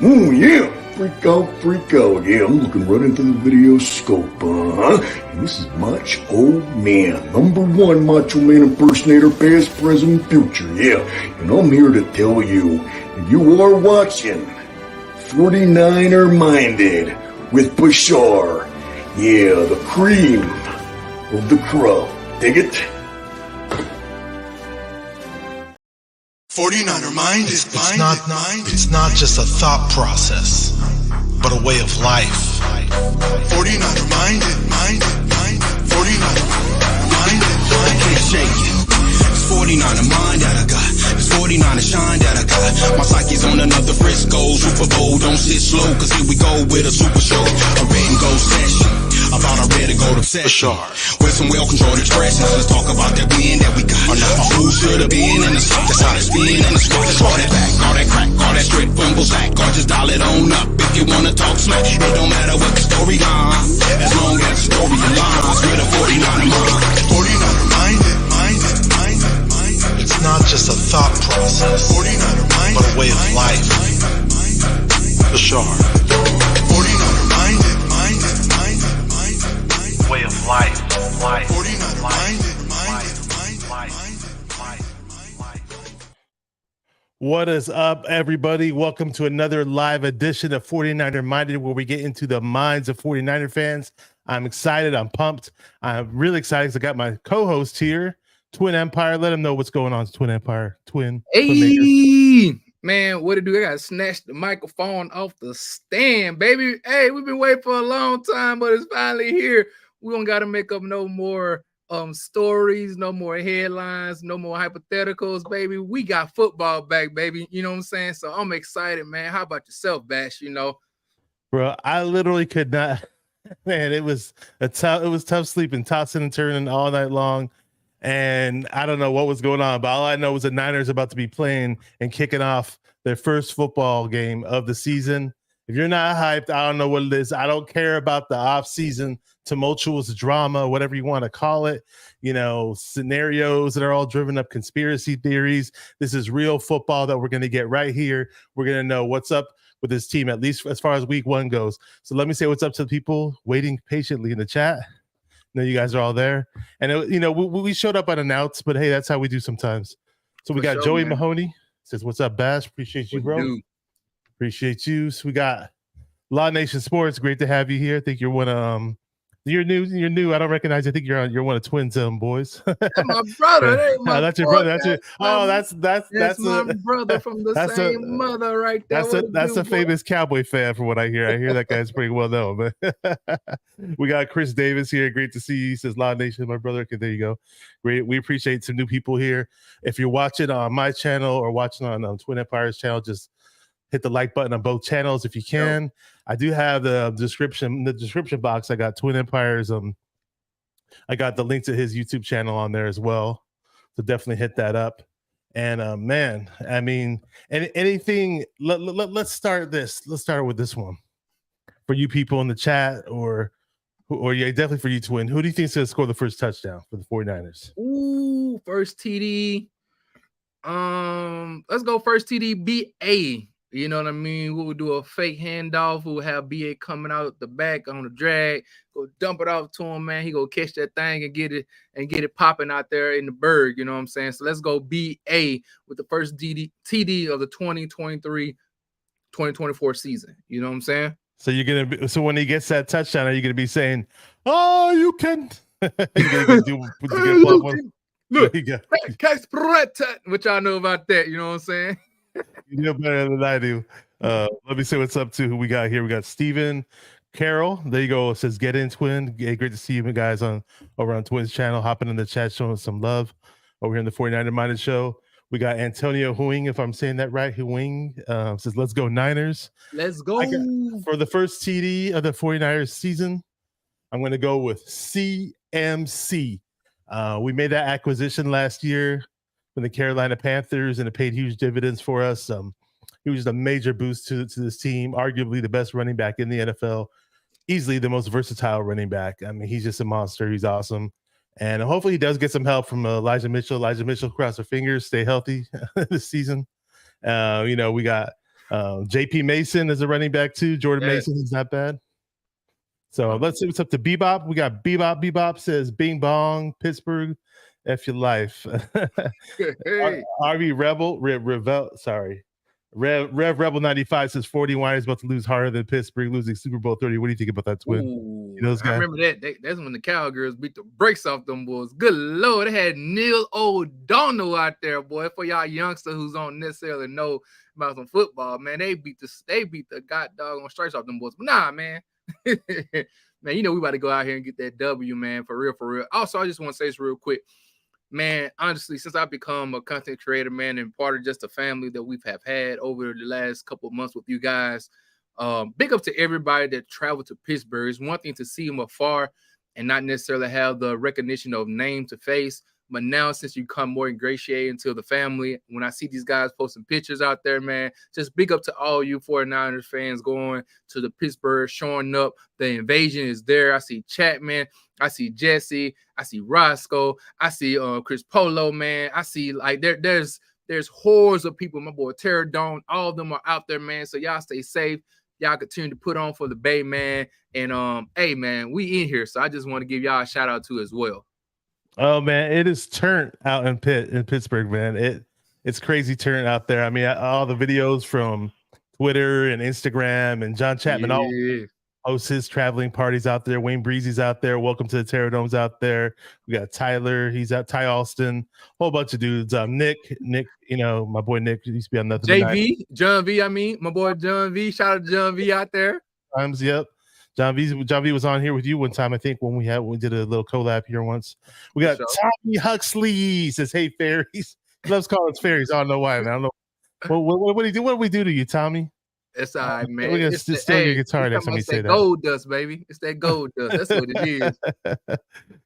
Oh, yeah. Freak out. Yeah, I'm looking right into the video scope, And this is Macho Man, #1 Macho Man impersonator, past, present, future, yeah. And I'm here to tell you, you are watching 49er Minded with Bashar. Yeah, the cream of the crop. Dig it? 49er Mind is It's not just a thought process, but a way of life. 49er Mind. 49er Mind. I can't shake it. It's 49er Mind that I got. It's 49er Shine that I got. My psyche's on another Frisco Super Bowl. Don't sit slow, cause here we go with a super show. A red and gold session about our red and gold obsession. With some well-controlled expressions, let's talk about that win that we got. Who should have been in the spot? That's how it's been in the squad. All that back, all that crack, all that straight fumble sack. Or just dial it on up if you wanna talk smack. It don't matter what the story on, as long as the story aligns with a 49er Mind. 49er Minded. It's not just a thought process, 49er Mind, but a way of life. For sure. 49er Minded. Way of life. 49er Minded. What is up, everybody? Welcome to another live edition of 49er Minded, where we get into the minds of 49er fans. I'm excited. I'm pumped. I'm really excited because I got my co-host here, Twin Empire. Let them know what's going on, Twin Empire. TwinMaker. Hey, man, what to do? I got to snatch the microphone off the stand, baby. Hey, we've been waiting for a long time, but it's finally here. We don't got to make up no more stories, no more headlines, no more hypotheticals, baby. We got football back, baby. You know what I'm saying? So I'm excited, man. How about yourself, Bash? You know, Bro, I literally could not. Man, it was tough sleeping, tossing and turning all night long. And I don't know what was going on, but all I know was the Niners about to be playing and kicking off their first football game of the season. If you're not hyped, I don't know what it is. I don't care about the off-season tumultuous drama, whatever you want to call it, scenarios that are all driven up conspiracy theories. This is real football that we're going to get right here. We're going to know what's up with this team, at least as far as week one goes. So let me say what's up to the people waiting patiently in the chat. I know you guys are all there. And, we showed up unannounced, but hey, that's how we do sometimes. So we got Joey Mahoney. Says, what's up, Bash? Appreciate you, bro. Appreciate you. So we got Law Nation Sports. Great to have you here. I think you're one of you're new. I don't recognize you. I think you're one of Twins boys. That's my brother. That ain't my that's your brother. That's my brother from the same mother right there. That's a famous Cowboy fan from what I hear. I hear that guy's pretty well known. But we got Chris Davis here. Great to see you. He says Law Nation, my brother. Okay, there you go. Great. We appreciate some new people here. If you're watching on my channel or watching on Twin Empire's channel, just hit the like button on both channels if you can. I do have the description box. I got Twin Empire's. I got the link to his YouTube channel on there as well. So definitely hit that up. And man, I mean, anything. Let's start this. Let's start with this one for you people in the chat, or yeah, definitely for you, Twin. Who do you think is going to score the first touchdown for the 49ers? Ooh, first TD. Let's go first TD. BA. You know what I mean? We'll do a fake handoff. We'll have BA coming out the back on the drag. Go dump it off to him, man. He go catch that thing and get it popping out there in the berg. You know what I'm saying? So let's go BA with the first TD of the 2023-2024 season. You know what I'm saying? So so when he gets that touchdown, are you gonna be saying, "Oh, you can"? You're gonna Look, which I know about that. You know what I'm saying? You know better than I do. Let me say what's up to who we got here. We got Steven Carroll. There you go. It says get in, Twin. Hey, great to see you guys over on Twin's channel, hopping in the chat, showing some love over here in the 49er Minded Show. We got Antonio Huing, if I'm saying that right. Huing says, let's go Niners. Let's go. For the first TD of the 49ers season, I'm going to go with CMC. We made that acquisition last year from the Carolina Panthers, and it paid huge dividends for us. He was a major boost to this team, arguably the best running back in the NFL, easily the most versatile running back. I mean, he's just a monster. He's awesome. And hopefully he does get some help from Elijah Mitchell. Elijah Mitchell, cross our fingers, stay healthy this season. We got JP Mason is a running back too. Jordan Yeah. Mason is not bad. So let's see what's up to Bebop. We got Bebop. Bebop says Bing Bong, Pittsburgh, F your life. Hey. RV Rebel, Rev Rebel 95 says 40 Winers about to lose harder than Pittsburgh losing Super Bowl 30. What do you think about that, Twin? Ooh, those I guys? remember that. That's when the Cowgirls beat the brakes off them boys. Good Lord, they had Neil O'Donnell out there, boy. For y'all youngster who's don't necessarily know about some football, man, they beat the god dog on strikes off them boys. But nah, man. Man, you know we about to go out here and get that W, man, for real, for real. Also, I just want to say this real quick. Man, honestly, since I've become a content creator, man, and part of just the family that we've had over the last couple of months with you guys, big up to everybody that traveled to Pittsburgh. It's one thing to see them afar and not necessarily have the recognition of name to face, but now since you come more ingratiated into the family, when I see these guys posting pictures out there, man, just big up to all you 49ers fans going to the Pittsburgh, showing up. The invasion is there. I see Chapman. I see Jesse. I see Roscoe. I see Chris Polo, man. I see like there's hordes of people. My boy Terradone, all of them are out there, man. So y'all stay safe. Y'all continue to put on for the Bay, man. And hey, man, we in here. So I just want to give y'all a shout out too as well. Oh man, it is turned out in Pittsburgh, man. It's crazy turn out there. I mean, all the videos from Twitter and Instagram and John Chapman all hosts his traveling parties out there. Wayne Breezy's out there. Welcome to the Terradome's out there. We got Tyler. He's out. Ty Alston. Whole bunch of dudes. Nick. You know, my boy Nick used to be on Nothing. JV, John V. I mean, my boy John V. Shout out to John V. out there. Yep. John V was on here with you one time, I think, when we did a little collab here once. We got Tommy Huxley says, "Hey fairies." He loves calling us fairies. I don't know why, man. I don't know. What do you do? What do we do to you, Tommy? It's all right, man. We're gonna steal your guitar next time you say that. Gold dust, baby. It's that gold dust. That's what it is.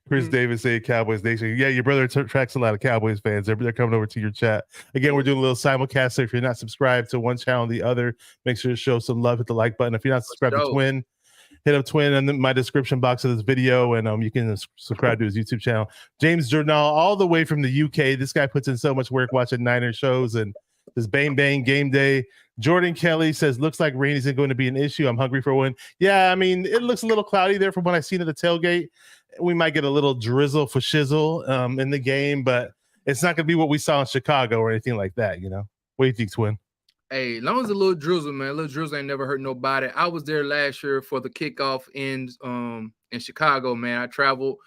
Chris Davis saying Cowboys Nation. Yeah, your brother attracts a lot of Cowboys fans. They're coming over to your chat. Again, we're doing a little simulcast. So if you're not subscribed to one channel or the other, make sure to show some love. Hit the like button. If you're not subscribed to Twin, hit up Twin in my description box of this video, and you can subscribe to his YouTube channel. James Jordan, all the way from the UK. This guy puts in so much work watching Niner shows and this Bang Bang Game Day. Jordan Kelly says, looks like rain isn't going to be an issue. I'm hungry for one. Yeah, I mean, it looks a little cloudy there from what I've seen at the tailgate. We might get a little drizzle for shizzle in the game, but it's not going to be what we saw in Chicago or anything like that, you know? What do you think, Twin? Hey, as long as a little drizzle, man. A little drizzle ain't never hurt nobody. I was there last year for the kickoff in Chicago, man. I traveled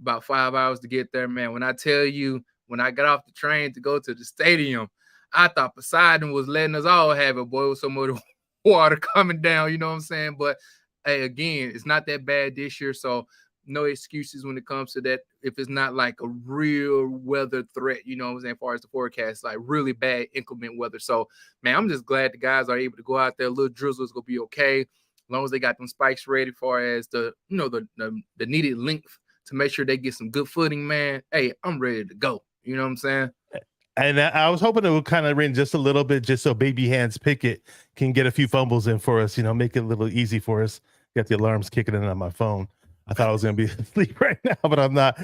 about 5 hours to get there, man. When I tell you, when I got off the train to go to the stadium, I thought Poseidon was letting us all have it, boy. With some of the water coming down, you know what I'm saying? But hey, again, it's not that bad this year, so no excuses when it comes to that. If it's not like a real weather threat, you know what I'm saying, as far as the forecast, like really bad inclement weather. So, man, I'm just glad the guys are able to go out there. A little drizzle is gonna be okay, as long as they got them spikes ready, as far as the needed length to make sure they get some good footing, man. Hey, I'm ready to go. You know what I'm saying? And I was hoping it would kind of rain just a little bit, just so Baby Hands Pickett can get a few fumbles in for us, you know, make it a little easy for us. Got the alarms kicking in on my phone. I thought I was going to be asleep right now, but I'm not.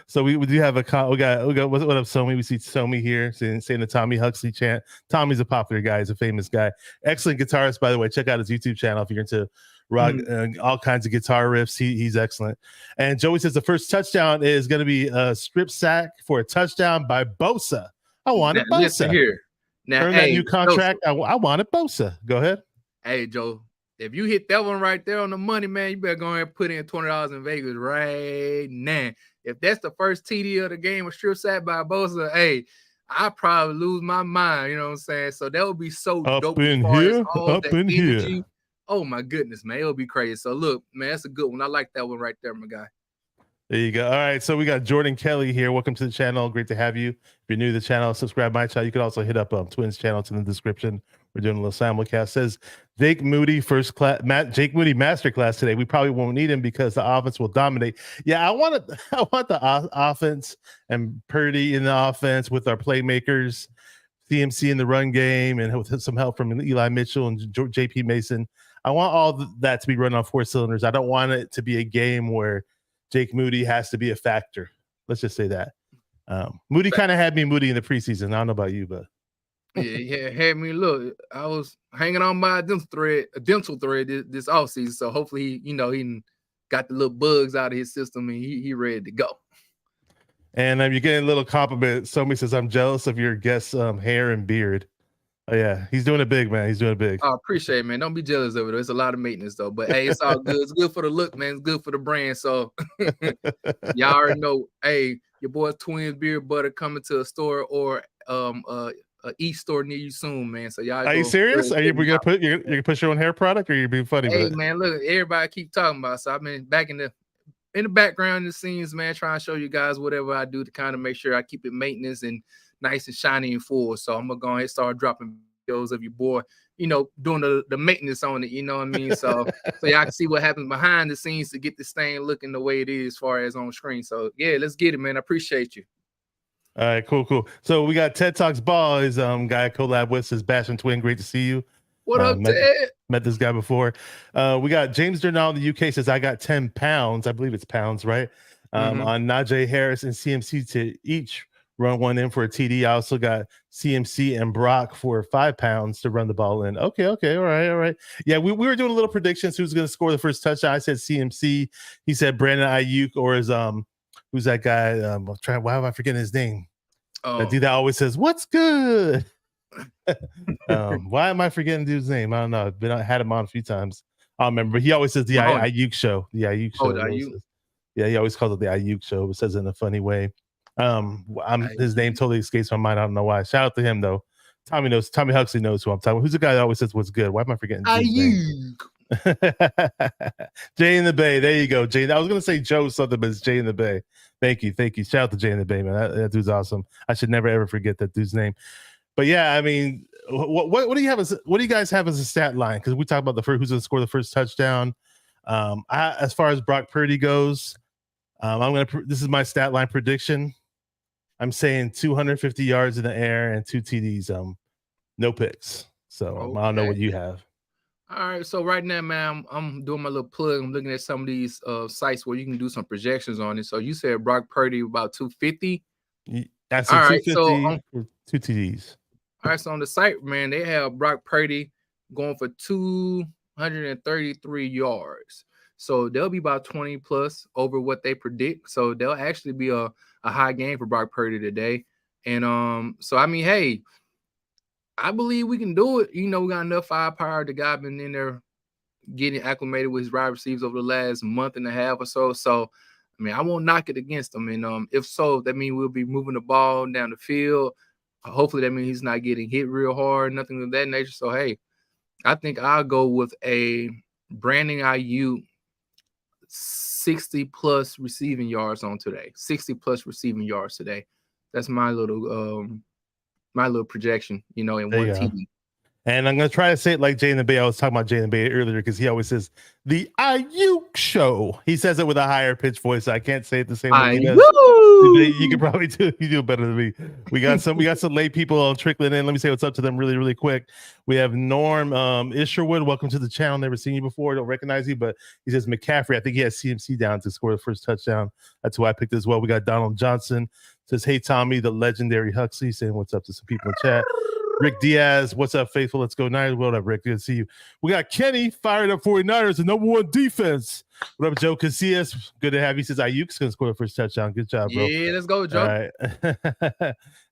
So we do have we got what up, Somi? We see Somi here saying the Tommy Huxley chant. Tommy's a popular guy. He's a famous guy. Excellent guitarist, by the way. Check out his YouTube channel if you're into rock, all kinds of guitar riffs. He's excellent. And Joey says the first touchdown is going to be a strip sack for a touchdown by Bosa. I want it, Bosa. Listen here. Now, earn that new contract. I want it, Bosa. Go ahead. Hey, Joe. If you hit that one right there on the money, man, you better go ahead and put in $20 in Vegas right now. If that's the first TD of the game, a strip sack by Bosa, hey, I probably lose my mind. You know what I'm saying? So that would be so dope. In here, up in here. Oh my goodness, man, it'll be crazy. So look, man, that's a good one. I like that one right there, my guy. There you go. All right, so we got Jordan Kelly here. Welcome to the channel. Great to have you. If you're new to the channel, subscribe my channel. You can also hit up Twins channel. It's in the description. We're doing a little simulcast. Says Jake Moody Jake Moody masterclass today. We probably won't need him because the offense will dominate. Yeah, I want the offense and Purdy in the offense with our playmakers, CMC in the run game, and with some help from Eli Mitchell and JP Mason. I want all that to be run on 4 cylinders. I don't want it to be a game where Jake Moody has to be a factor. Let's just say that. Moody kind of had me moody in the preseason. I don't know about you, but Yeah, had me look. I was hanging on by a dental thread this offseason. So hopefully, he got the little bugs out of his system and he ready to go. And you're getting a little compliment. Somebody says, I'm jealous of your guest's hair and beard. Oh, yeah. He's doing it big, man. He's doing it big. I appreciate it, man. Don't be jealous of it. It's a lot of maintenance, though. But, hey, it's all good. It's good for the look, man. It's good for the brand. So, y'all already know, hey, your boy Twins Beard Butter coming to a store or a e-store near you soon, man. So, y'all Are you serious? Are you gonna put you're gonna push your own hair product, or you being funny? Hey, man, look, everybody keep talking about it. So, I've been back in the background in the scenes, man, trying to show you guys whatever I do to kind of make sure I keep it maintenance and nice and shiny and full. So I'm gonna go ahead and start dropping videos of your boy, doing the maintenance on it, you know what I mean? So y'all can see what happens behind the scenes to get this thing looking the way it is as far as on screen. So yeah, let's get it, man. I appreciate you. All right, cool. So we got Ted Talks Ball, his guy I collab with, says Bash and Twin, great to see you. What up, Ted? Met this guy before. We got James Durnall in the UK says, I got 10 pounds. I believe it's pounds, right? On Najee Harris and CMC to each run one in for a TD. I also got CMC and Brock for 5 pounds to run the ball in. Okay. All right. Yeah, we were doing a little predictions who's going to score the first touchdown. I said CMC. He said Brandon Ayuk, or is who's that guy? Why am I forgetting his name? That dude that always says, "What's good?" Why am I forgetting dude's name? I don't know. I had him on a few times. I don't remember. But he always says the Ayuk show. The Ayuk show. Yeah, he always calls it the Ayuk show, but says it in a funny way. His name totally escapes my mind. I don't know why. Shout out to him though. Tommy Huxley knows who I'm talking about. Who's the guy that always says what's good? Why am I forgetting his name? Jay in the Bay. There you go, Jay. I was gonna say Joe something, but it's Jay in the Bay. Thank you. Shout out to Jay in the Bay, man. That dude's awesome. I should never ever forget that dude's name. But yeah, I mean, what do you have what do you guys have as a stat line? Because we talked about who's going to score the first touchdown. As far as Brock Purdy goes, this is my stat line prediction. I'm saying 250 yards in the air and 2 TDs. No picks. So I don't know what you have. All right, so right now, man, I'm doing my little plug. I'm looking at some of these sites where you can do some projections on it. So you said Brock Purdy about 250. That's all right. So 2 TDs. All right, so on the site, man, they have Brock Purdy going for 233 yards. So they'll be about 20 plus over what they predict. So they'll actually be a high game for Brock Purdy today. And so I mean, hey, I believe we can do it. We got enough firepower. The guy been in there getting acclimated with his wide receivers over the last month and a half or so. So, I mean, I won't knock it against him. And if so, that means we'll be moving the ball down the field. Hopefully, that means he's not getting hit real hard, nothing of that nature. So, hey, I think I'll go with a Brandon Ayuk 60-plus receiving yards on today. 60-plus receiving yards today. That's my little projection, in one TD. And I'm going to try to say it like Jay in the Bay. I was talking about Jay in the Bay earlier because he always says the Ayuk show. He says it with a higher pitch voice. So I can't say it the same way he does. You can probably do it better than me. We got some late people trickling in. Let me say what's up to them really, really quick. We have Norm Isherwood. Welcome to the channel. Never seen you before. Don't recognize you, but he says McCaffrey. I think he has CMC down to score the first touchdown. That's who I picked as well. We got Donald Johnson. Says, hey, Tommy, the legendary Huxley, saying what's up to some people in chat. Rick Diaz, what's up, faithful? Let's go Niners. What up, Rick? Good to see you. We got Kenny, fired up 49ers, the number 1 defense. What up, Joe Casillas? Good to have you. Says Ayuk's going to score the first touchdown. Good job, bro. Yeah, let's go, Joe. All right.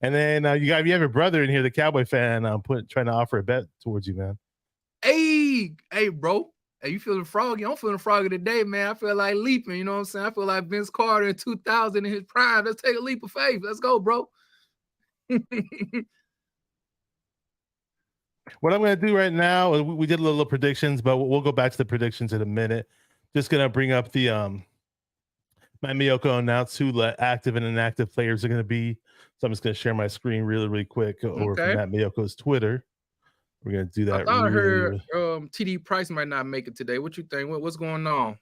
And then you have your brother in here, the Cowboy fan, trying to offer a bet towards you, man. Hey, bro. Hey, you feeling froggy? I'm feeling froggy today, man. I feel like leaping, you know what I'm saying? I feel like Vince Carter in 2000 in his prime. Let's take a leap of faith. Let's go, bro. What I'm going to do right now, we did a little predictions, but we'll go back to the predictions in a minute. Just going to bring up the Matt Miyoko announced who the active and inactive players are going to be. So I'm just going to share my screen really, really quick over from Matt Miyoko's Twitter. We're going to do that. I thought I heard TD Price might not make it today. What you think? What's going on?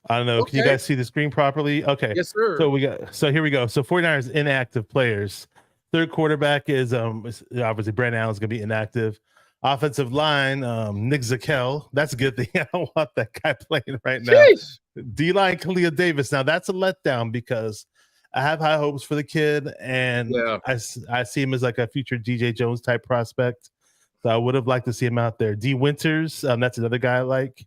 I don't know. Okay. Can you guys see the screen properly? Okay. Yes, sir. So here we go. So 49ers inactive players. Third quarterback is obviously Brandon Allen's going to be inactive. Offensive line, Nick Zakel. That's a good thing. I don't want that guy playing right now. D-line, Khalil Davis. Now, that's a letdown because I have high hopes for the kid, and Yeah. I see him as like a future DJ Jones type prospect. So I would have liked to see him out there. D Winters, that's another guy I like.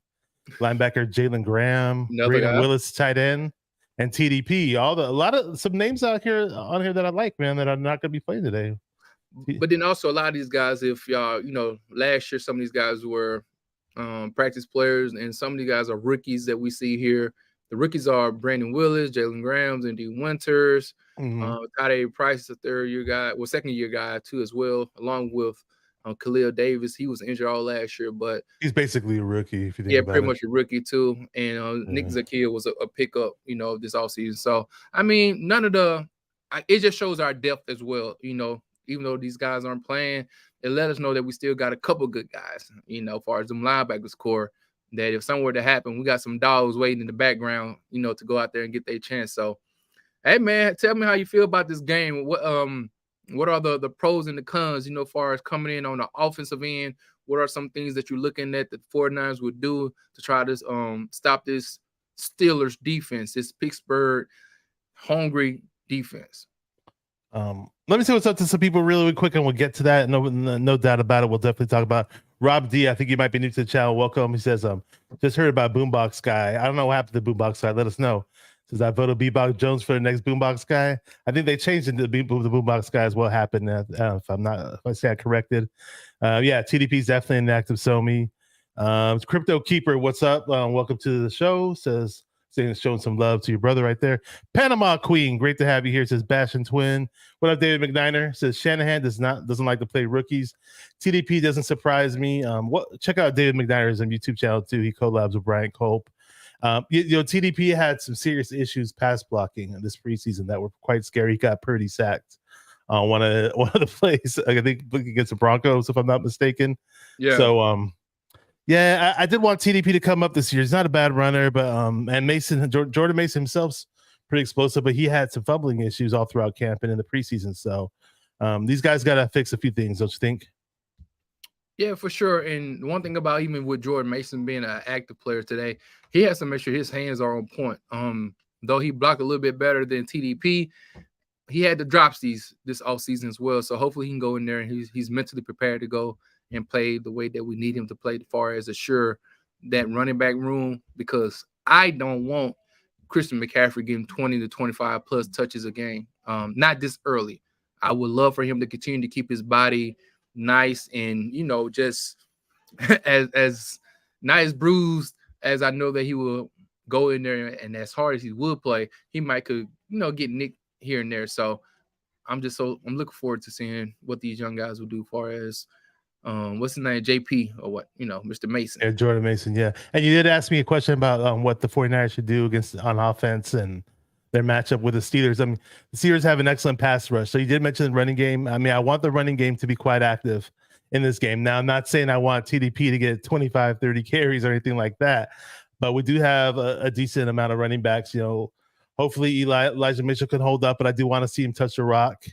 Linebacker Jalen Graham, Another Brayden guy. Willis, tight end, and TDP. Some names out here on here that I like, man, that are not going to be playing today. But then also a lot of these guys, if y'all, last year some of these guys were practice players, and some of these guys are rookies that we see here. The rookies are Brandon Willis, Jalen Grahams, and D Winters. Tade Price is a third-year guy, second-year guy too as well, along with Khalil Davis. He was injured all last year, but he's basically a rookie if you think about it. pretty much a rookie too. And Nick Zakia was a pickup, this offseason. So I mean, it just shows our depth as well. Even though these guys aren't playing, it let us know that we still got a couple good guys. As far as them linebackers core, that if something were to happen, we got some dogs waiting in the background, to go out there and get their chance. So, hey man, tell me how you feel about this game. What are the pros and the cons, as far as coming in on the offensive end? What are some things that you're looking at that the 49ers would do to try to stop this Steelers defense, this Pittsburgh hungry defense? Let me see what's up to some people really quick, and we'll get to that. No doubt about it. We'll definitely talk about Rob D. I think you might be new to the channel. Welcome. He says, just heard about Boombox Guy. I don't know what happened to the Boombox Guy. Let us know. Says I voted Bebox Jones for the next Boombox Guy. I think they changed it to the Boombox Guy is what happened. If I say I corrected. TDP is definitely an active Somi. Crypto Keeper, what's up? Welcome to the show. Saying showing some love to your brother right there. Panama Queen, great to have you here. Says Bash and Twin. What up, David McNiner? Says Shanahan doesn't like to play rookies. TDP doesn't surprise me. Check out David McNiner's YouTube channel too. He collabs with Brian Culp. TDP had some serious issues pass blocking in this preseason that were quite scary. He got Purdy sacked on one of the plays. I think against the Broncos, if I'm not mistaken. Yeah. So I did want TDP to come up this year. He's not a bad runner, but and Jordan Mason himself's pretty explosive, but he had some fumbling issues all throughout camp and in the preseason. So these guys got to fix a few things, don't you think? Yeah, for sure. And one thing about even with Jordan Mason being an active player today, he has to make sure his hands are on point. Though he blocked a little bit better than TDP, he had the drops this offseason as well. So hopefully he can go in there and he's mentally prepared to go and play the way that we need him to play as far as assure that running back room, because I don't want Christian McCaffrey getting 20 to 25 plus touches a game. Not this early. I would love for him to continue to keep his body nice and, just as nice bruised as I know that he will go in there, and as hard as he would play, he might could, get nicked here and there. So I'm looking forward to seeing what these young guys will do as far as what's his name, JP or what, Mr. Mason. Yeah, Jordan Mason, yeah. And you did ask me a question about what the 49ers should do on offense and their matchup with the Steelers. I mean, the Steelers have an excellent pass rush. So you did mention the running game. I mean, I want the running game to be quite active in this game. Now, I'm not saying I want TDP to get 25, 30 carries or anything like that, but we do have a decent amount of running backs. Hopefully Elijah Mitchell can hold up, but I do want to see him touch the rock.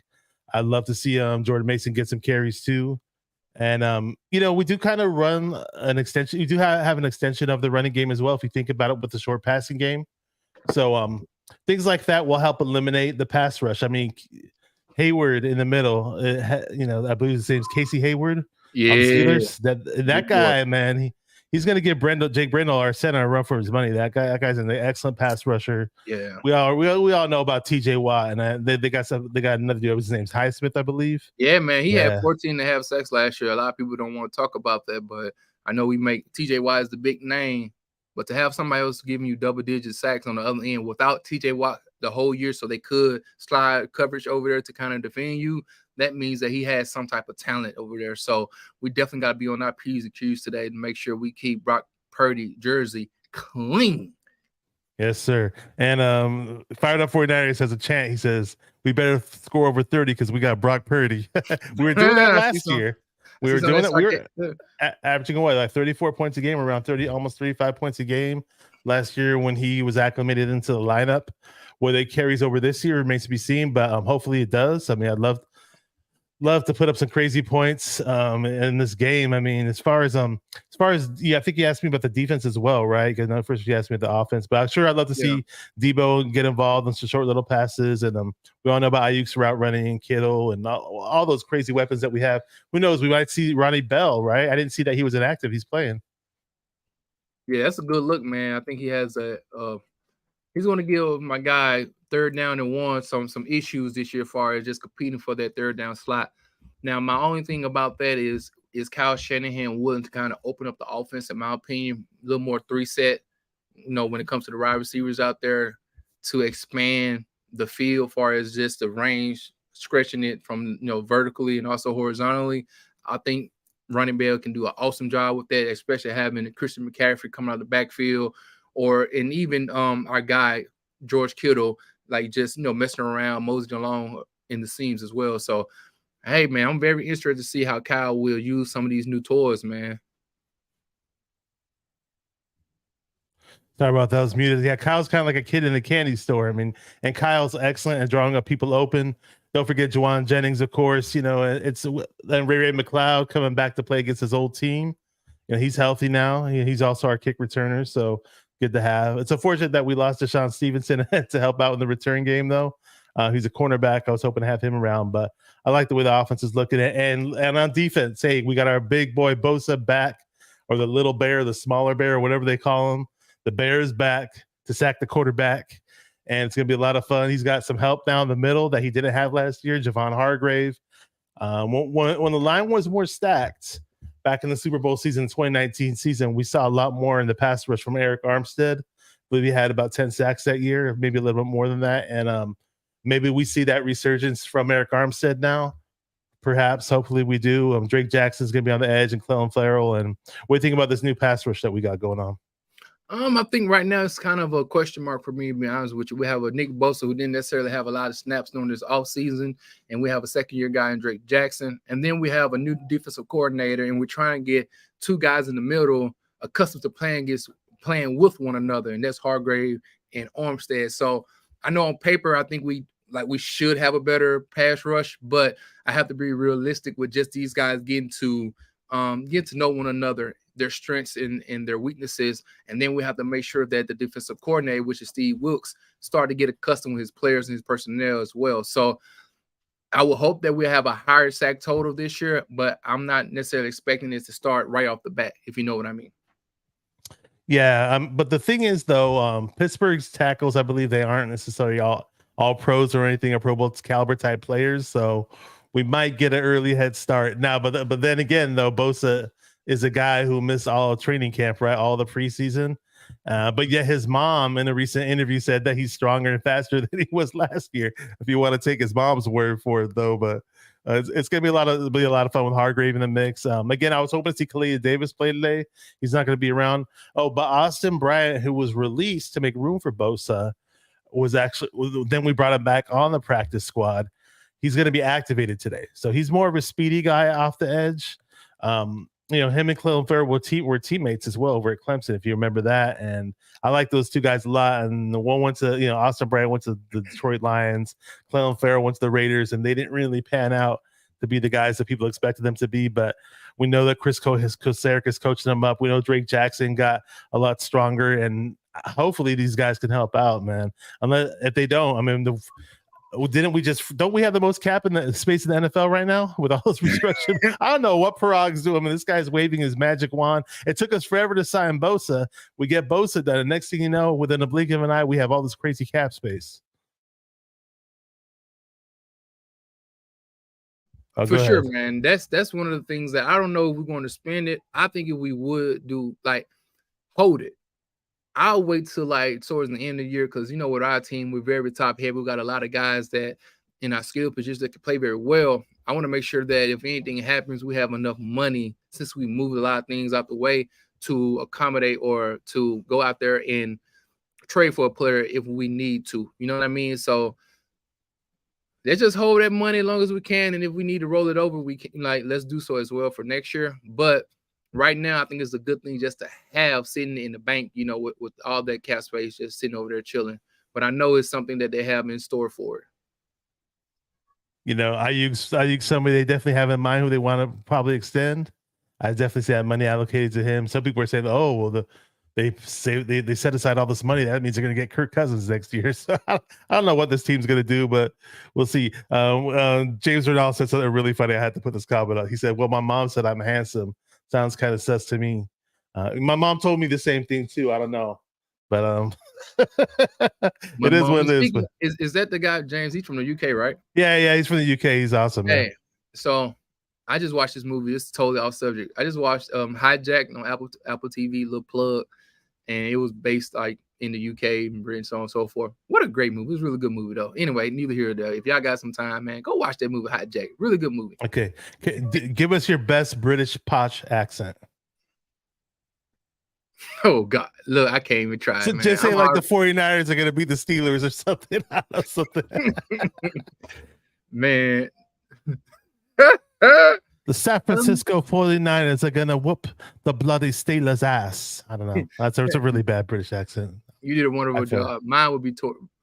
I'd love to see Jordan Mason get some carries too. And, we do kind of run an extension. You do have an extension of the running game as well, if you think about it, with the short passing game. So things like that will help eliminate the pass rush. I mean, Hayward in the middle, I believe his name's Casey Hayward. Yeah. Steelers. That guy, man, he's going to give Jake Brendel, our center, a run for his money. That guy's an excellent pass rusher. Yeah. We all know about TJ Watt, and they got another dude. His name's Highsmith, I believe. Yeah, man. He had 14.5 sacks last year. A lot of people don't want to talk about that, but I know we make TJ Watt is the big name. But to have somebody else giving you double-digit sacks on the other end without TJ Watt the whole year, so they could slide coverage over there to kind of defend you, that means that he has some type of talent over there. So we definitely got to be on our P's and Q's today to make sure we keep Brock Purdy jersey clean. Yes, sir. And Fired Up 49ers has a chant. He says, we better score over 30 because we got Brock Purdy. We were doing that last year. We were doing it. We were averaging like 34 points a game, around 30, almost 35 points a game last year when he was acclimated into the lineup. Whether it carries over this year remains to be seen, but hopefully it does. I mean, I'd love love to put up some crazy points in this game. I mean, as far as yeah, I think you asked me about the defense as well, right? Because first you asked me about the offense, but I'm sure I'd love to see Debo get involved in some short little passes, and we all know about Ayuk's route running, Kittle, and all those crazy weapons that we have. Who knows? We might see Ronnie Bell, right? I didn't see that he was inactive. He's playing. Yeah, that's a good look, man. I think he has he's going to give my guy 3rd down and 1 some issues this year as far as just competing for that 3rd down slot. Now, my only thing about that is Kyle Shanahan willing to kind of open up the offense, in my opinion, a little more 3-set, when it comes to the wide receivers out there, to expand the field as far as just the range, stretching it from, vertically and also horizontally. I think running back can do an awesome job with that, especially having Christian McCaffrey coming out of the backfield, and even our guy George Kittle, like just messing around, moseying along in the seams as well. So, hey man, I'm very interested to see how Kyle will use some of these new toys, man. Sorry about that. I was muted. Yeah, Kyle's kind of like a kid in a candy store. I mean, and Kyle's excellent at drawing up people open. Don't forget Juwan Jennings, of course. It's then Ray McLeod coming back to play against his old team. He's healthy now. He's also our kick returner, so good to have. It's unfortunate that we lost Deshaun Stevenson to help out in the return game, though. He's a cornerback. I was hoping to have him around, but I like the way the offense is looking at. And on defense, hey, we got our big boy Bosa back, or the little bear, the smaller bear, or whatever they call him. The bear is back to sack the quarterback, and it's going to be a lot of fun. He's got some help down the middle that he didn't have last year, Javon Hargrave. When the line was more stacked back in the Super Bowl season, 2019 season, we saw a lot more in the pass rush from Eric Armstead. I believe he had about 10 sacks that year, maybe a little bit more than that. And maybe we see that resurgence from Eric Armstead now. Perhaps, hopefully we do. Drake Jackson's going to be on the edge, and Clelin Ferrell. And what do you think about this new pass rush that we got going on? I think right now it's kind of a question mark for me, to be honest with you. We have a Nick Bosa who didn't necessarily have a lot of snaps during this offseason, and we have a second-year guy in Drake Jackson. And then we have a new defensive coordinator, and we're trying to get 2 guys in the middle accustomed to playing with one another, and that's Hargrave and Armstead. So I know on paper I think we should have a better pass rush, but I have to be realistic with just these guys getting to know one another, their strengths and their weaknesses. And then we have to make sure that the defensive coordinator, which is Steve Wilks, start to get accustomed with his players and his personnel as well. So I will hope that we have a higher sack total this year, but I'm not necessarily expecting it to start right off the bat, if you know what I mean. Yeah, but the thing is, though, Pittsburgh's tackles, I believe they aren't necessarily all pros or anything, or Pro Bowl caliber type players. So we might get an early head start now. But then again, though, Bosa is a guy who missed all training camp, right? All the preseason. But yet his mom in a recent interview said that he's stronger and faster than he was last year, if you want to take his mom's word for it, though. But it's going to be a lot of fun with Hargrave in the mix. Again, I was hoping to see Khalil Davis play today. He's not going to be around. Oh, but Austin Bryant, who was released to make room for Bosa, then we brought him back on the practice squad. He's going to be activated today. So he's more of a speedy guy off the edge. Him and Clelin Ferrell were teammates as well over at Clemson, if you remember that. And I like those 2 guys a lot. And the one went to, Austin Bryant went to the Detroit Lions. Clelin Ferrell went to the Raiders, and they didn't really pan out to be the guys that people expected them to be. But we know that Chris Kosaric is coaching them up. We know Drake Jackson got a lot stronger, and hopefully these guys can help out, man. Unless if they don't, I mean, don't we have the most cap in the space in the NFL right now with all those restrictions? I don't know what Parag's doing. I mean, this guy's waving his magic wand. It took us forever to sign Bosa. We get Bosa done, and next thing you know, within a blink of an eye, we have all this crazy cap space. For sure, man. That's one of the things that I don't know if we're going to spend it. I think if we would do, hold it. I'll wait till towards the end of the year, because with our team, we're very top heavy. We got a lot of guys that in our skill positions that can play very well. I want to make sure that if anything happens, we have enough money, since we moved a lot of things out the way, to accommodate or to go out there and trade for a player if we need to. You know what I mean? So let's just hold that money as long as we can, and if we need to roll it over, we can. Let's do so as well for next year. But right now, I think it's a good thing just to have sitting in the bank, with all that cap space just sitting over there chilling. But I know it's something that they have in store for it. you know, I use somebody they definitely have in mind who they want to probably extend. I definitely see that money allocated to him. Some people are saying, "Oh, well, they say they set aside all this money. That means they're going to get Kirk Cousins next year." So I don't know what this team's going to do, but we'll see. James Renal said something really funny. I had to put this comment out. He said, "Well, my mom said I'm handsome. Sounds kind of sus to me." My mom told me the same thing too. I don't know, but it is what it is. But Is that the guy, James? He's from the UK, right? yeah, he's from the UK. He's awesome, man. Hey, so I just watched this movie. It's totally off subject. I just watched Hijack on Apple TV, little plug, and it was based like in the UK and Britain, so on and so forth. What a great movie. It was a really good movie, though. Anyway, neither here nor there. If y'all got some time, man, go watch that movie, Hijack. Really good movie. Okay. Give us your best British posh accent. Oh, God. Look, I can't even try it, man. Just say like the 49ers are going to beat the Steelers or something. I don't know, something. Man. The San Francisco 49ers are going to whoop the bloody Steelers' ass. I don't know. That's a really bad British accent. You did a wonderful job. Mine would be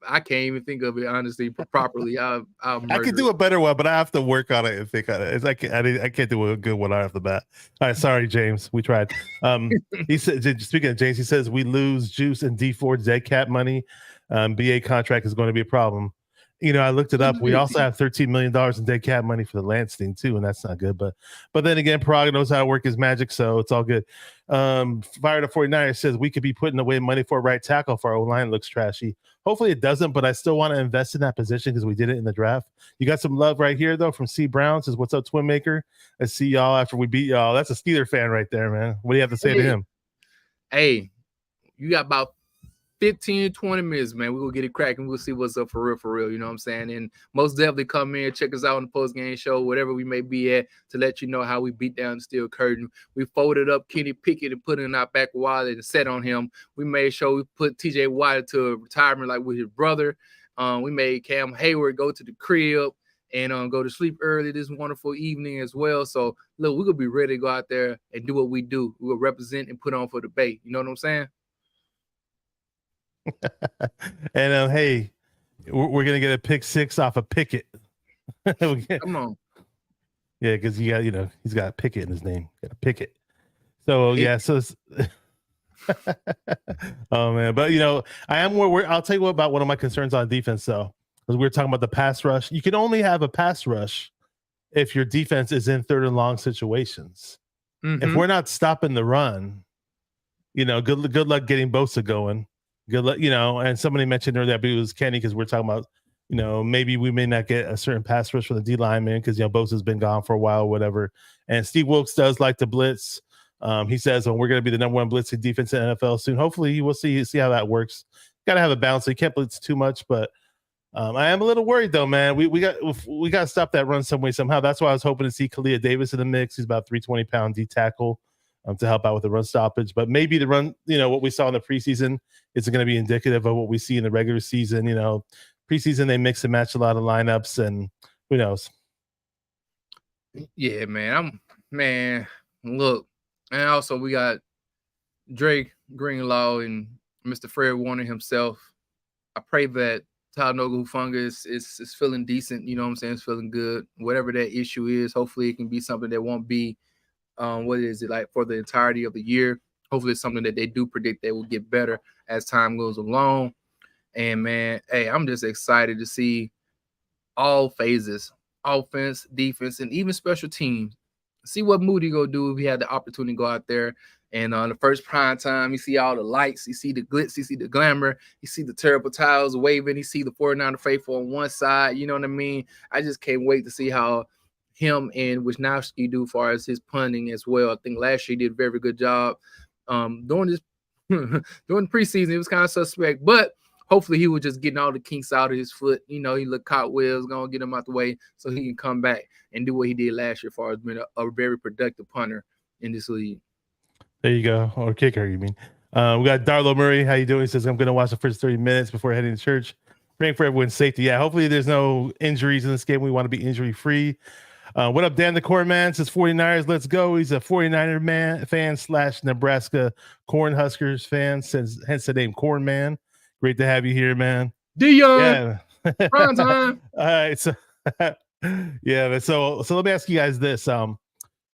I can't even think of it honestly properly. I can do a better one, but I have to work on it and think on it. It's like I can't do a good one right off the bat. All right, sorry, James. We tried. He said, speaking of James, he says we lose Juice and D4 dead cap money. BA contract is going to be a problem. You know, I looked it up. We also have $13 million in dead cap money for the Lance thing too, and that's not good. But then again, Prague knows how to work his magic, so it's all good. Fire the 49ers says we could be putting away money for a right tackle for our O-line looks trashy. Hopefully it doesn't, but I still want to invest in that position because we did it in the draft. You got some love right here though from C Brown says, "What's up, TwinMaker? I see y'all after we beat y'all." That's a Steeler fan right there, man. What do you have to say to him? Hey, you got about 15 20 minutes, man. We're gonna get it cracking. We'll see what's up for real. You know what I'm saying? And most definitely come in, check us out on the post-game show, whatever we may be at, to let you know how we beat down the steel curtain. We folded up Kenny Pickett and put in our back wallet and set on him. We made sure we put TJ Watt to retirement like with his brother. We made Cam Hayward go to the crib and go to sleep early this wonderful evening as well. So look, we're gonna be ready to go out there and do what we do. We'll represent and put on for the Bay. You know what I'm saying? And hey, we're gonna get a pick 6 off of Pickett. Come on. Yeah, because he's got Pickett in his name. Got a Pickett. So oh man, but I am I'll tell you what about one of my concerns on defense though, because we were talking about the pass rush. You can only have a pass rush if your defense is in 3rd and long situations. Mm-hmm. If we're not stopping the run, good luck getting Bosa going. Good luck, and somebody mentioned earlier that it was Kenny because we're talking about, maybe we may not get a certain pass rush for the D lineman because Bosa's been gone for a while, or whatever. And Steve Wilkes does like to blitz. He says, we're going to be the number 1 blitzing defense in the NFL soon. Hopefully, we'll see how that works. Got to have a balance. So you can't blitz too much, but I am a little worried though, man. We got to stop that run some way somehow. That's why I was hoping to see Kalia Davis in the mix. He's about 320-pound D tackle. To help out with the run stoppage, but maybe the run, what we saw in the preseason is going to be indicative of what we see in the regular season. Preseason they mix and match a lot of lineups, and who knows? Yeah, man. Look, and also we got Drake Greenlaw and Mr. Fred Warner himself. I pray that Talanoga Hufanga is feeling decent. You know what I'm saying? It's feeling good. Whatever that issue is, hopefully it can be something that won't be. What is it like for the entirety of the year? Hopefully it's something that they do predict they will get better as time goes along. And man, hey, I'm just excited to see all phases, offense, defense, and even special teams. See what Moody go do if he had the opportunity to go out there. And on the first prime time, you see all the lights, you see the glitz, you see the glamour, you see the terrible towels waving, you see the 49er faithful on one side. You know what I mean? I just can't wait to see how him and Wisnowski do as far as his punting as well. I think last year he did a very good job. During this during the preseason, it was kind of suspect, but hopefully he was just getting all the kinks out of his foot. He looked cartwheels, gonna get him out the way so he can come back and do what he did last year as far as being a very productive punter in this league. There you go. Or kicker, you mean. We got Darlo Murray. How you doing? He says, I'm gonna watch the first 30 minutes before heading to church. Praying for everyone's safety. Yeah, hopefully there's no injuries in this game. We want to be injury free. What up, Dan the Corn Man? Says 49ers, let's go. He's a 49er fan / Nebraska Cornhuskers fan, hence the name Corn Man. Great to have you here, man. Dion. Yeah. Prime time. All right. So Yeah, but so let me ask you guys this.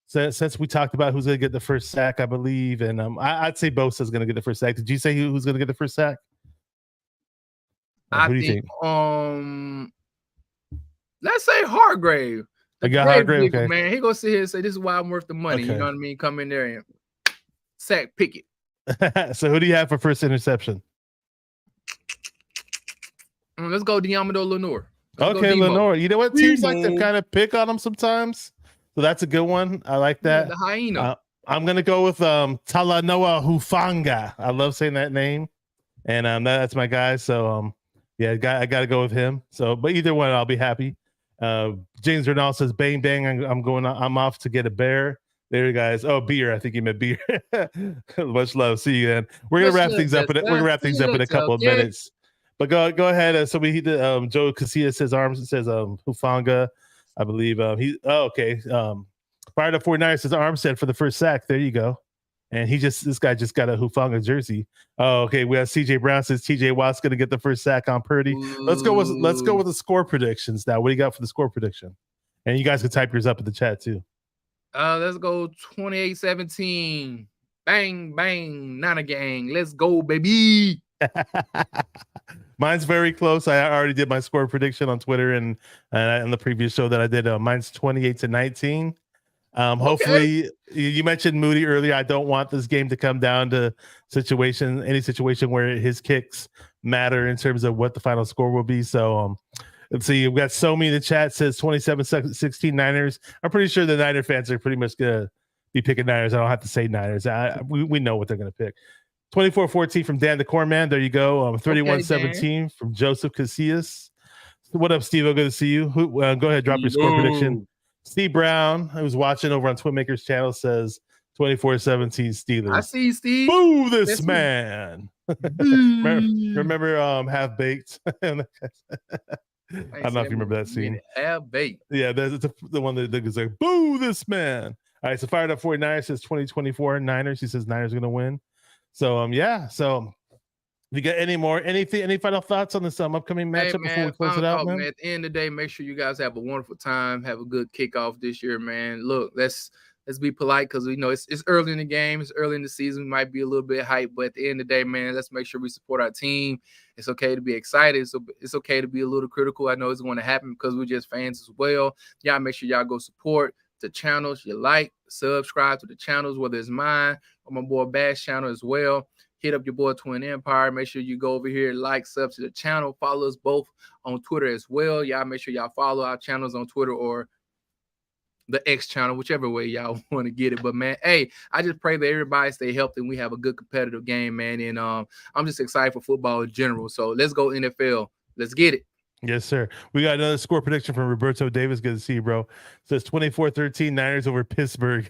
Since we talked about who's gonna get the first sack, I believe, and I'd say Bosa's gonna get the first sack. Did you say who's gonna get the first sack? I Who do you think, think? let's say Hargrave. I got Hargrave, okay. Man, he gonna sit here and say, "This is why I'm worth the money." Okay. You know what I mean? Come in there and sack pick it. So who do you have for first interception? Let's go Diamado Lenore. Okay, Lenore. You know what? Teams like to kind of pick on him sometimes. So that's a good one. I like that. Yeah, the hyena. I'm gonna go with Talanoa Hufanga. I love saying that name, and that's my guy. So yeah, I gotta go with him. So, but either one, I'll be happy. James Renal says, "Bang bang! I'm off to get a bear." There, you guys. Oh, beer. I think he meant beer. Much love. See you then. We're gonna wrap things up. We're gonna wrap things up in a couple of minutes. But go ahead. So we Joe Casillas says Hufanga. I believe okay. Fired up 49ers says Armstead for the first sack. There you go. And this guy just got a Hufanga jersey. Oh, okay. We have CJ Brown says TJ Watt's gonna get the first sack on Purdy. Let's go with the score predictions now. What do you got for the score prediction? And you guys can type yours up in the chat too. Let's go 28-17. Bang bang, Nana gang. Let's go, baby. Mine's very close. I already did my score prediction on Twitter and on the previous show that I did. Mine's 28-19. Hopefully, you mentioned Moody earlier. I don't want this game to come down to any situation where his kicks matter in terms of what the final score will be. So let's see. We've got Somi in the chat says 27-16 Niners. I'm pretty sure the Niner fans are pretty much gonna be picking Niners. I don't have to say Niners. We know what they're gonna pick. 24-14 from Dan the Corman. There you go. 31-17 from Joseph Casillas. What up, Steve? Good to see you. Go ahead, drop your score prediction. Steve Brown, who was watching over on TwinMaker's channel, says 24-17 Steelers. I see Steve. Boo this man. remember Half Baked? I don't know if you remember that scene. Half Baked. Yeah, that's the one that is like, boo this man. All right, so Fired Up 49 says 2024 Niners. He says Niners are going to win. So yeah. So if you got any final thoughts on this upcoming matchup before we close it out, man? At the end of the day, make sure you guys have a wonderful time, have a good kickoff this year, man. Look, let's be polite because we know it's early in the game, it's early in the season. We might be a little bit hyped, but at the end of the day, man, let's make sure we support our team. It's okay to be excited. So it's okay to be a little critical. I know it's going to happen because we're just fans as well. Y'all make sure y'all go support the channels. You like, subscribe to the channels, whether it's mine or my boy Bash channel as well. Hit up your boy Twin Empire. Make sure you go over here, like, sub to the channel. Follow us both on Twitter as well. Y'all make sure y'all follow our channels on Twitter or the X channel, whichever way y'all want to get it. But man, hey, I just pray that everybody stay healthy and we have a good competitive game, man. And I'm just excited for football in general. So let's go NFL. Let's get it. Yes, sir. We got another score prediction from Roberto Davis. Good to see you, bro. It says 24-13 Niners over Pittsburgh.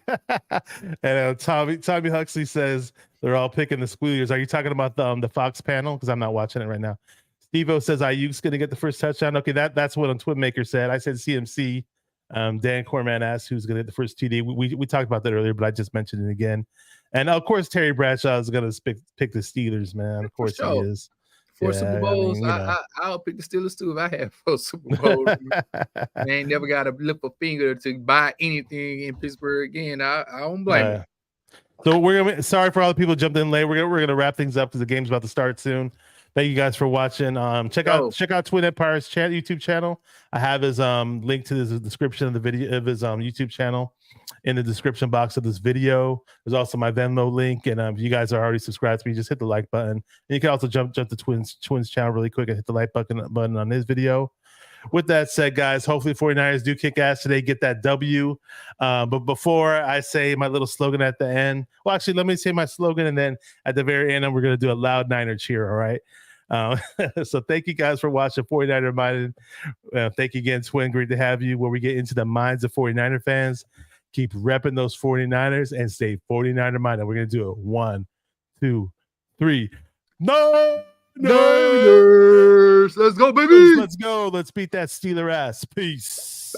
And Tommy Huxley says they're all picking the Squealers. Are you talking about the Fox panel? Because I'm not watching it right now. Steve-O says Ayuk's going to get the first touchdown. Okay, that's what TwinMaker said. I said CMC. Dan Corman asked who's going to get the first TD. We talked about that earlier, but I just mentioned it again. And of course, Terry Bradshaw is going to pick the Steelers, man. Of course he is. 4 Super Bowls. I'll pick the Steelers too if I have 4 Super Bowls. I ain't never got to lift a finger to buy anything in Pittsburgh again. I don't blame them. So sorry for all the people who jumped in late. We're gonna wrap things up because the game's about to start soon. Thank you guys for watching. Check out Twin Empire's YouTube channel. I have his link to the description of the video of his YouTube channel in the description box of this video. There's also my Venmo link, and if you guys are already subscribed to me, just hit the like button. And you can also jump to Twins channel really quick and hit the like button on his video. With that said, guys, hopefully 49ers do kick ass today, get that W. But before I say my little slogan at the end, well, actually, let me say my slogan, and then at the very end, we're going to do a loud Niner cheer, all right? So thank you guys for watching 49er Minded. Thank you again, Twin. Great to have you. Where we get into the minds of 49er fans. Keep repping those 49ers and stay 49er minded. We're going to do it. 1, 2, 3. Niners! Let's go, baby! Let's go. Let's beat that Steeler ass. Peace.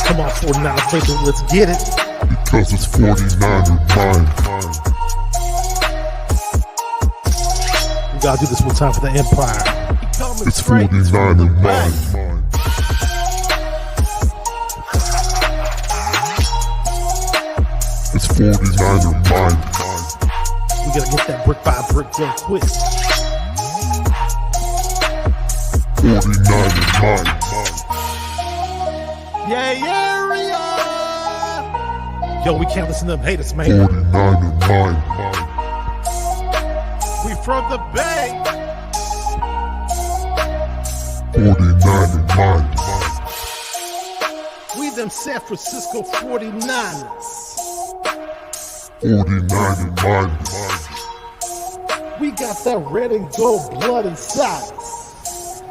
Come on, 49er fans, let's get it. Because it's 49er mind. We gotta do this one time for the Empire. It's 49 in mine. It's 49 in mine. We gotta get that brick by brick done quick. 49 in mine. Yo, we can't listen to them haters, man. 49 in mine. We from the Bay. 49 in mine. We them San Francisco 49ers. 49 in mine. We got that red and gold blood inside us.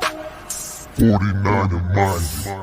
49 in mine.